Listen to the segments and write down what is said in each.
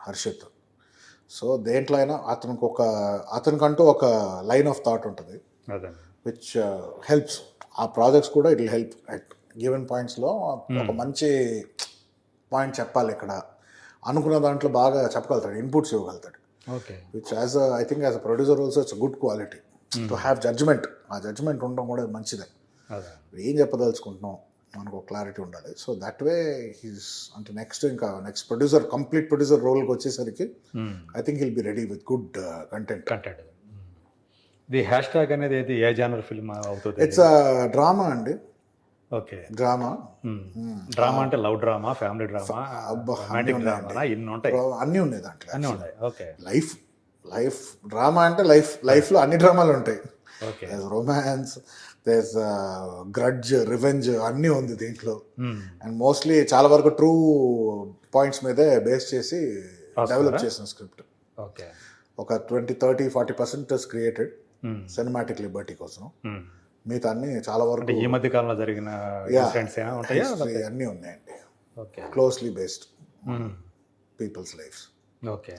Harshit. So దేంట్లో అయినా అతనికంటూ ఒక లైన్ ఆఫ్ థాట్ ఉంటుంది, అదే విచ్ హెల్ప్స్. ఆ ప్రాజెక్ట్స్ కూడా it will help at given పాయింట్స్లో. ఒక మంచి పాయింట్ చెప్పాలి ఇక్కడ అనుకున్న దాంట్లో బాగా చెప్పగలుగుతాడు, ఇన్పుట్స్ ఇవ్వగలుగుతాడు. Okay. Which I think as a producer also it's good quality to have judgment. ఆ జడ్జ్మెంట్ ఉండడం కూడా మంచిదే. ఏం చెప్పదలుచుకుంటున్నాం మనకు ఒక క్లారిటీ ఉండాలి. సో దట్ వే హీస్ అంటే నెక్స్ట్ ప్రొడ్యూసర్, కంప్లీట్ ప్రొడ్యూసర్ రోల్కి వచ్చేసరికి I think will be ready with good content. ఇది హ్యాష్ ట్యాగ్ అనేది ఏది, ఏ జానర్ ఫిల్మ్ అవుతుంది? ఇట్స్ డ్రామా అండి. ఓకే. డ్రామా. డ్రామా అంటే love drama, family drama, romantic drama, ఇన్ని ఉంటాయి. అన్నీ ఉన్నాయి దాంట్లో, అన్నీ ఉన్నాయి. ఓకే. లైఫ్ డ్రామా అంటే లైఫ్లో అన్ని డ్రామాలు ఉంటాయి. Okay. Romance, this grudge, revenge అన్నీ ఉంది దీంట్లో. అండ్ మోస్ట్లీ చాలా వరకు ట్రూ పాయింట్స్ మీదే బేస్ చేసి డెవలప్ చేసిన స్క్రిప్ట్. ఓకే. ఒక 20-30-40% క్రియేటెడ్ సినిమాటిక్ లిబర్టీ కోసం. మిగతా అన్ని చాలా వరకు ఈ మధ్య కాలంలో జరిగిన అన్నీ ఉన్నాయండి. Okay. Closely based peoples lifes. Okay.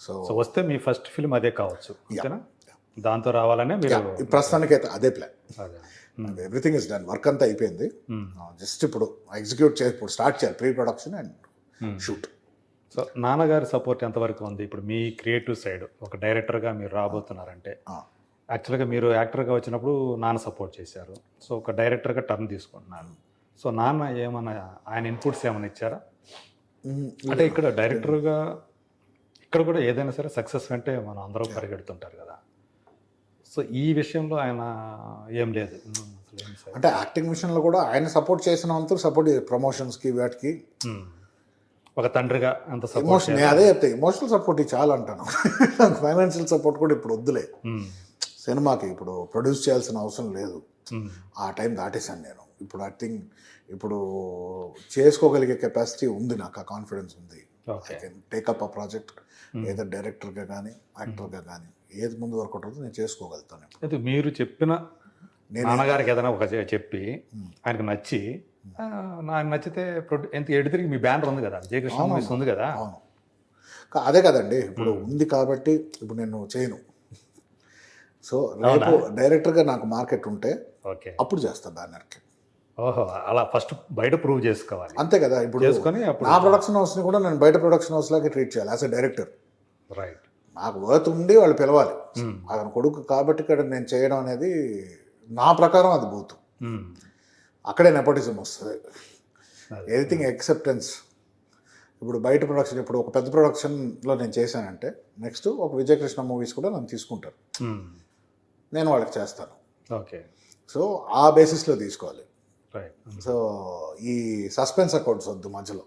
So వస్తే మీ ఫస్ట్ ఫిల్మ్ అదే కావచ్చు, దాంతో రావాలనే మీరు? ప్రస్తుతానికి అయితే అదే plan. Everything is done, work అంతా అయిపోయింది. జస్ట్ ఇప్పుడు ఇప్పుడు స్టార్ట్ చేయాలి pre production and shoot. So నాన్నగారి సపోర్ట్ ఎంతవరకు ఉంది ఇప్పుడు మీ క్రియేటివ్ సైడ్? ఒక డైరెక్టర్గా మీరు రాబోతున్నారంటే, యాక్చువల్గా మీరు యాక్టర్గా వచ్చినప్పుడు నాన్న సపోర్ట్ చేశారు, సో ఒక డైరెక్టర్గా టర్న్ తీసుకుంటున్నాను. సో నాన్న ఏమన్నా ఆయన ఇన్పుట్స్ ఏమైనా ఇచ్చారా? అంటే ఇక్కడ డైరెక్టర్గా ఇక్కడ కూడా ఏదైనా సరే సక్సెస్ అంటే మనం అందరూ పరిగెడుతుంటారు కదా, సో ఈ విషయంలో ఆయన ఏం లేదు అంటే యాక్టింగ్ విషయంలో కూడా ఆయన సపోర్ట్ చేసినంత సపోర్ట్, ప్రమోషన్స్కి వాటికి ఒక తండ్రిగా అంత ఎమోషన్. అదే చెప్తే ఎమోషనల్ సపోర్ట్ చాలా అంటాను. ఫైనాన్షియల్ సపోర్ట్ కూడా ఇప్పుడు వద్దులే, సినిమాకి ఇప్పుడు ప్రొడ్యూస్ చేయాల్సిన అవసరం లేదు, ఆ టైం దాటేశాను నేను. ఇప్పుడు ఐ థింక్ ఇప్పుడు చేసుకోగలిగే కెపాసిటీ ఉంది, నాకు ఆ కాన్ఫిడెన్స్ ఉంది. I can take up a project ఏదో డైరెక్టర్గా కానీ యాక్టర్గా కానీ ఏది ముందు వర్క్ అవుతుందో నేను చేసుకోగలుగుతాను. అయితే మీరు చెప్పిన నాన్నగారికి ఏదైనా ఒక చెప్పి ఆయనకు నచ్చి, నాకు నచ్చితే ఎంత ఎడితిరిగి మీ బ్యానర్ ఉంది కదా, జయకృష్ణ మూవీస్ ఉంది కదా. అవును, అదే కదండి ఇప్పుడు ఉంది కాబట్టి ఇప్పుడు నేను చేయను. సో రేపు డైరెక్టర్గా నాకు మార్కెట్ ఉంటే అప్పుడు చేస్తాను బ్యానర్కి. ఓహో, అలా ఫస్ట్ బయట ప్రూవ్ చేసుకోవాలి, అంతే కదా. ఇప్పుడు చేసుకొని నా ప్రొడక్షన్ హౌస్ని కూడా నేను బయట ప్రొడక్షన్ హౌస్ లాగా ట్రీట్ చేయాలి యాజ్ ఎ డైరెక్టర్. రైట్. నాకు వర్త్ ఉండి వాళ్ళు పిలవాలి, అతను కొడుకు కాబట్టి ఇక్కడ నేను చేయడం అనేది నా ప్రకారం అది బోతు. అక్కడే నెపోటిజం వస్తుంది, ఎనీథింగ్ యాక్సెప్టెన్స్. ఇప్పుడు బయట ప్రొడక్షన్, ఇప్పుడు ఒక పెద్ద ప్రొడక్షన్లో నేను చేశానంటే నెక్స్ట్ ఒక విజయకృష్ణ మూవీస్ కూడా నన్ను తీసుకుంటారు, నేను వాళ్ళకి చేస్తాను. ఓకే. సో ఆ బేసిస్లో తీసుకోవాలి. సో ఈ సస్పెన్స్ అకౌంట్స్ వద్దు మధ్యలో,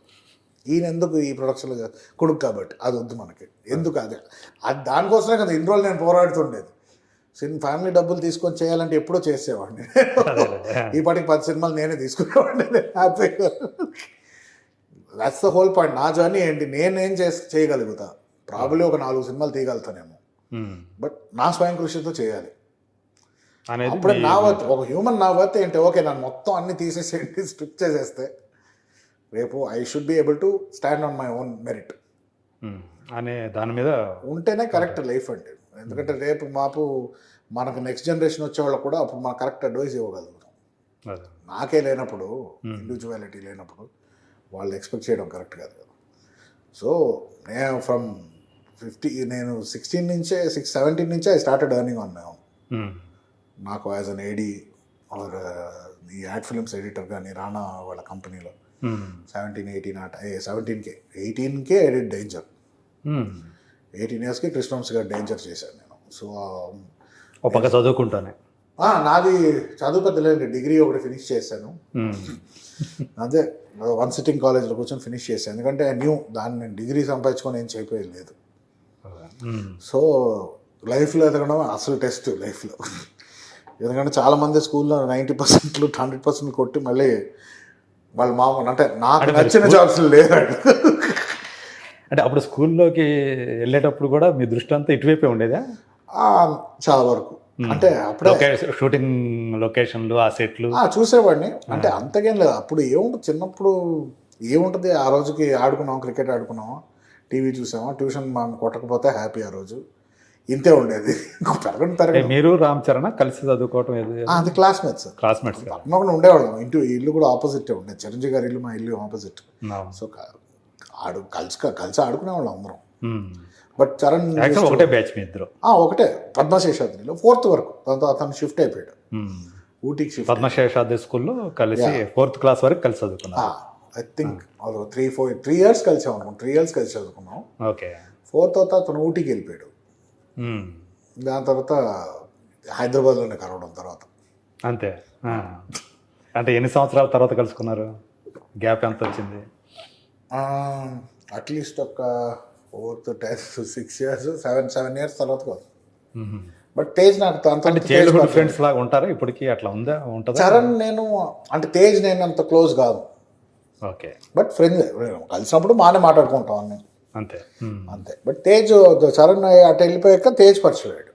ఈయన ఎందుకు ఈ ప్రొడక్షన్లో కొడుకు కాబట్టి అది వద్దు మనకి. ఎందుకు అది దానికోసమే కదా ఇన్ని రోజులు నేను పోరాడుతుండేది. ఫ్యామిలీ డబ్బులు తీసుకొని చేయాలంటే ఎప్పుడో చేసేవాడిని. ఈ పాటికి 10 సినిమాలు నేనే తీసుకునేవాడిని హ్యాపీగా. That's the whole point. నా జర్నీ ఏంటి, నేనేం చేయగలుగుతా, ప్రాబ్లీ ఒక 4 సినిమాలు తీయగలుగుతానేమో, బట్ నా స్వయం కృషితో చేయాలి. అప్పుడు నా వర్త్, ఒక హ్యూమన్ నా వర్త్ ఏంటి, ఓకే నన్ను మొత్తం అన్ని తీసేసేయండి, స్ట్రిప్ చేసేస్తే రేపు I should be able to stand on my own merit అనే దాని మీద ఉంటేనే కరెక్ట్ లైఫ్ అంటే. ఎందుకంటే రేపు మనకు నెక్స్ట్ జనరేషన్ వచ్చేవాళ్ళకు కూడా అప్పుడు మనం కరెక్ట్ అడ్వైస్ ఇవ్వగలుగుతాం. నాకే లేనప్పుడు, ఇండివిజువాలిటీ లేనప్పుడు వాళ్ళు ఎక్స్పెక్ట్ చేయడం కరెక్ట్ కాదు కదా. సో నేను ఫ్రమ్ 17 నుంచే I started earning on my own. నాకు యాజ్ అన్ ఏడీ ఆర్ ఈ యాడ్ ఫిల్మ్స్ ఎడిటర్ కానీ రానా వాళ్ళ కంపెనీలో 18కే ఐ డిడ్ డేంజర్. 18 yearsకి కృష్ణవంశీ గారు డేంజర్ చేశాను నేను. సో ఒక చదువుకుంటానే నాది చదువు పెద్ద లేదు, డిగ్రీ ఒకటి ఫినిష్ చేశాను. అదే 1 sitting కాలేజ్లో కూర్చొని ఫినిష్ చేశాను, ఎందుకంటే దాన్ని నేను డిగ్రీ సంపాదించుకొని ఏం చేయలేదు లేదు. సో లైఫ్లో ఎదగడం అసలు టెస్ట్ లైఫ్లో. ఎందుకంటే చాలామంది స్కూల్లో 90% 100% కొట్టి మళ్ళీ వాళ్ళు మామూలు అంటే నాకు నచ్చిన జాబ్స్ లేదు. అంటే అప్పుడు స్కూల్లోకి వెళ్ళేటప్పుడు కూడా మీ దృష్టి అంతా ఇటువైపే ఉండేదా? చాలా వరకు. అంటే అప్పుడే షూటింగ్ లొకేషన్లు, ఆ సెట్లు చూసేవాడిని. అంటే అంతకేం లేదు. అప్పుడు ఏముంటుంది, చిన్నప్పుడు ఏముంటుంది, ఆ రోజుకి ఆడుకున్నాం, క్రికెట్ ఆడుకున్నాం, టీవీ చూసామా, ట్యూషన్ మనం కొట్టకపోతే హ్యాపీ ఆ రోజు. ఇంతే ఉండేది. పెరగడం పెరగడం. మీరు రామ్ చరణ్ కలిసి చదువుకోవటం అది క్లాస్మేట్స్, క్లాస్మేట్స్ పక్కన ఒకటి ఉండేవాళ్ళం. ఇల్లు కూడా ఆపోజిట్ ఉండేది. చిరంజీవి గారి ఇల్లు మా ఇల్లు ఆపోజిట్. సో కలిసి ఆడుకునేవాళ్ళం అందరం. బట్ చరణ్ ఒకటే బ్యాచ్ మీ ఇద్దరు? ఒకటే, పద్మశేషాద్రిలో 4th వరకు. దాంతో అతను షిఫ్ట్ అయిపోయాడు ఊటీకి. షిఫ్ట్ పద్మశేషాద్రి స్కూల్లో కలిసి 4th క్లాస్ వరకు కలిసి చదువుకున్నాం. ఐ థింక్ 3 years కలిసి అనుకున్నాం. 3 years కలిసి చదువుకున్నాం. ఓకే. 4th తర్వాత అతను ఊటీకి వెళ్ళిపోయాడు. దాని తర్వాత హైదరాబాద్లోనే కలవడం తర్వాత. అంతే. అంటే ఎన్ని సంవత్సరాల తర్వాత కలుసుకున్నారు? గ్యాప్ ఎంత వచ్చింది? అట్లీస్ట్ ఒక 4th, 10th, 6 years, 7 years తర్వాత కాదు. బట్ తేజ్ నాకు చైల్డ్హుడ్ ఫ్రెండ్స్ లాగా ఉంటారా ఇప్పటికీ? అట్లా ఉంటుందా? చరణ్ నేను అంటే తేజ్ నేను అంత క్లోజ్ కాదు. ఓకే. బట్ ఫ్రెండ్స్ కలిసినప్పుడు బాగానే మాట్లాడుకుంటాం అన్నీ. అంతే. బట్ తేజ్ చరణ్ అటు వెళ్ళిపోయాక తేజ్ పరిచయం.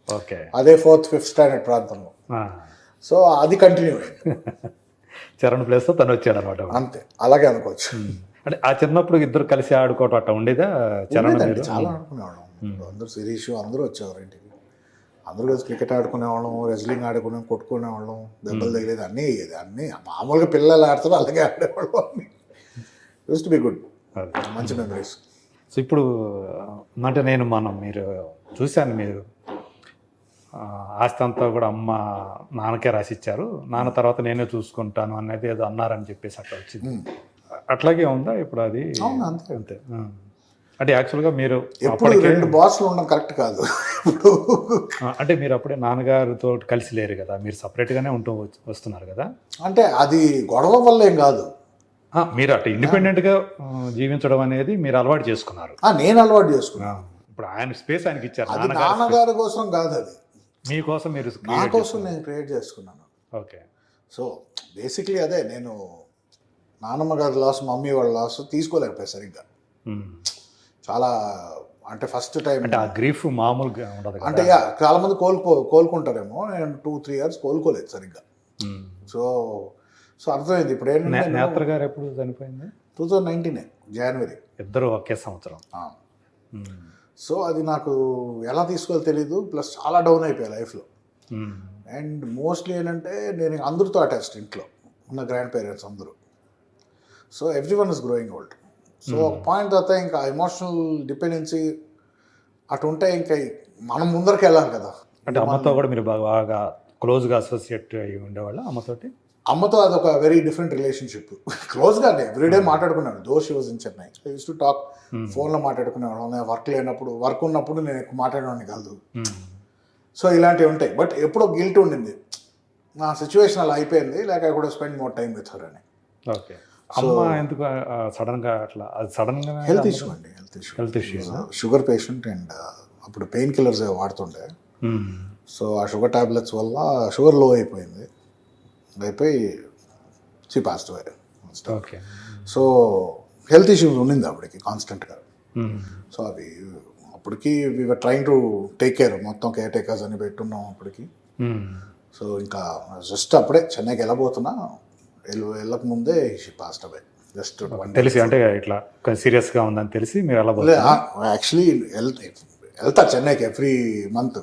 ఓకే. అదే 4th, 5th స్టాండర్డ్ ప్రాంతంలో. సో అది కంటిన్యూ అయింది. చరణ్ ప్లేస్లో తను వచ్చాడు అనమాట. అంతే, అలాగే అనుకోవచ్చు. అంటే ఆ చిన్నప్పుడు ఇద్దరు కలిసి ఆడుకోవటం అట్లా ఉండేదా? చరణ్ చాలా ఆడుకునేవాళ్ళం. అందరూ శిరీష్ అందరూ వచ్చేవారు ఇంటికి. అందరూ కలిసి క్రికెట్ ఆడుకునేవాళ్ళం, రెజ్లింగ్ కొట్టుకునేవాళ్ళం, దెబ్బలు తగిలేదు, అన్నీ అయ్యేది. అన్నీ మామూలుగా పిల్లలు ఆడతారు అలాగే ఆడేవాళ్ళం. అన్నీ యూస్ టు బి గుడ్. మంచి మెమరీస్. సో ఇప్పుడు అంటే మీరు చూశాను, మీరు ఆస్తి అంతా కూడా అమ్మ నాన్నకే రాసిచ్చారు, నాన్న తర్వాత నేనే చూసుకుంటాను అనేది ఏదో అన్నారని చెప్పేసి అట్లా వచ్చింది. అట్లాగే ఉందా ఇప్పుడు అది? అంతే. అంటే యాక్చువల్గా మీరు ఎప్పుడు 2 బాస్లు ఉండడం కరెక్ట్ కాదు. ఇప్పుడు అంటే మీరు అప్పుడే నాన్నగారితో కలిసి లేరు కదా, మీరు సపరేట్గానే వస్తున్నారు కదా. అంటే అది గొడవ వల్ల ఏం కాదు. మీరు అట్లా ఇండిపెండెంట్గా జీవించడం అనేది మీరు అలవాటు చేసుకున్నారు. నేను అలవాటు చేసుకున్నాను. ఇప్పుడు ఆయన స్పేస్ ఆయనకి ఇచ్చారు. నాన్నగారి కోసం కాదు, అది మీకోసం, మీరు నా కోసం నేను క్రియేట్ చేసుకున్నాను. ఓకే. సో బేసిక్లీ అదే, నేను నాన్నమ్మ గారి లాస్, మమ్మీ వాళ్ళ లాస్ తీసుకోలేకపోయా సరిగ్గా. చాలా అంటే ఫస్ట్ టైం అంటే ఆ గ్రీఫ్ మామూలుగా ఉండదు అంటే చాలా మంది కోలుకుంటారేమో. నేను 2-3 years కోలుకోలేదు సరిగ్గా. సో అర్థమైంది ఇప్పుడు ఏంటంటే. నేత్ర గారు ఎప్పుడు చనిపోయింది? 2019 జనవరి. ఇద్దరు ఒకే సంవత్సరం. సో అది నాకు ఎలా తీసుకోవాలో తెలీదు. ప్లస్ చాలా డౌన్ అయిపోయాయి లైఫ్లో. అండ్ మోస్ట్లీ ఏంటంటే నేను అందరితో అటాచ్డ్, ఇంట్లో ఉన్న గ్రాండ్ పేరెంట్స్ అందరూ. So everyone is growing old. So ఒక పాయింట్ తర్వాత ఇంకా ఎమోషనల్ డిపెండెన్సీ అటు ఉంటే ఇంకా మనం ముందరికి వెళ్ళాలి కదా. అంటే అమ్మతో కూడా మీరు బాగా క్లోజ్గా అసోసియేట్ అయ్యి ఉండేవాళ్ళ అమ్మతోటి? అమ్మతో అదొక వెరీ డిఫరెంట్ రిలేషన్షిప్. క్లోజ్గానే ఎవ్రీడే మాట్లాడుకున్నాను. Though she was in Chennai. I use to talk. ఫోన్లో మాట్లాడుకునేవాళ్ళం. వర్క్ ఉన్నప్పుడు నేను ఎక్కువ మాట్లాడేవాడిని కాదు. సో ఇలాంటివి ఉంటాయి. బట్ ఎప్పుడో గిల్ట్ ఉండింది, నా సిచ్యువేషన్ అలా అయిపోయింది, లేక I could spend more time with her అని. ఓకే. అమ్మ ఎందుకు సడన్గా అట్లా? అది సడన్గా హెల్త్ ఇష్యూ అండి. Health issue, sugar patient. And అప్పుడు పెయిన్ కిల్లర్స్ వాడుతుండే. సో ఆ షుగర్ టాబ్లెట్స్ వల్ల షుగర్ లో అయిపోయి she passed away. Okay. So health issues ఉండింది అప్పటికి కాన్స్టెంట్గా. సో అవి అప్పటికి we're trying to take care, మొత్తం కేర్ టేకర్స్ అని పెట్టున్నాం అప్పటికి. సో ఇంకా జస్ట్ అప్పుడే చెన్నైకి వెళ్ళబోతున్నా, వెళ్ళక ముందే షీ పాస్డ్ అవే. జస్ట్ తెలిసి, అంటే ఇట్లా సీరియస్గా ఉందని తెలిసి మీరు యాక్చువల్లీ వెళ్తా చెన్నైకి ఎవ్రీ మంత్.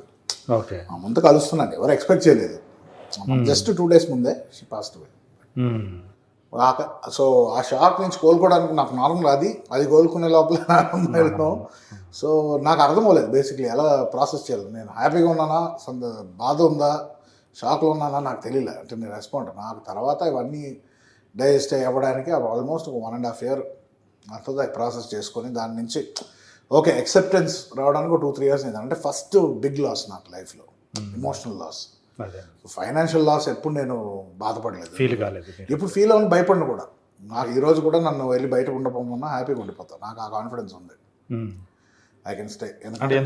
ఓకే. ఆ మంత్ కలుస్తున్నాను, ఎవరు ఎక్స్పెక్ట్ చేయలేదు. జస్ట్ 2 days ముందే షీ పాస్డ్ అవే. సో ఆ షాక్ నుంచి కోలుకోవడానికి నాకు నార్మల్ అది కోలుకునే లోపల వెళ్ళడం. సో నాకు అర్థం అవ్వలేదు బేసిక్లీ ఎలా ప్రాసెస్ చేయాలి. నేను హ్యాపీగా ఉన్నానా, బాధ ఉందా, షాక్లో ఉన్నానా నాకు తెలియలే. అంటే నేను రెస్పాండ్ నాకు తర్వాత ఇవన్నీ డైజెస్ట్ అవ్వడానికి ఆల్మోస్ట్ 1.5 year అంతా ప్రాసెస్ చేసుకొని దాని నుంచి ఓకే ఎక్సెప్టెన్స్ రావడానికి 2-3 years అయింది. అంటే ఫస్ట్ బిగ్ లాస్ నాకు లైఫ్లో, ఎమోషనల్ లాస్. ఫైనాన్షియల్ లాస్ ఎప్పుడు నేను బాధపడలేదు, ఫీల్ కాలేదు, ఎప్పుడు ఫీల్ అవ్వని భయపడిన కూడా. నాకు ఈరోజు కూడా నన్ను వెళ్ళి బయట ఉండకపోమన్నా హ్యాపీగా ఉండిపోతాను. నాకు ఆ కాన్ఫిడెన్స్ ఉంది. I can stay. ఎందుకంటే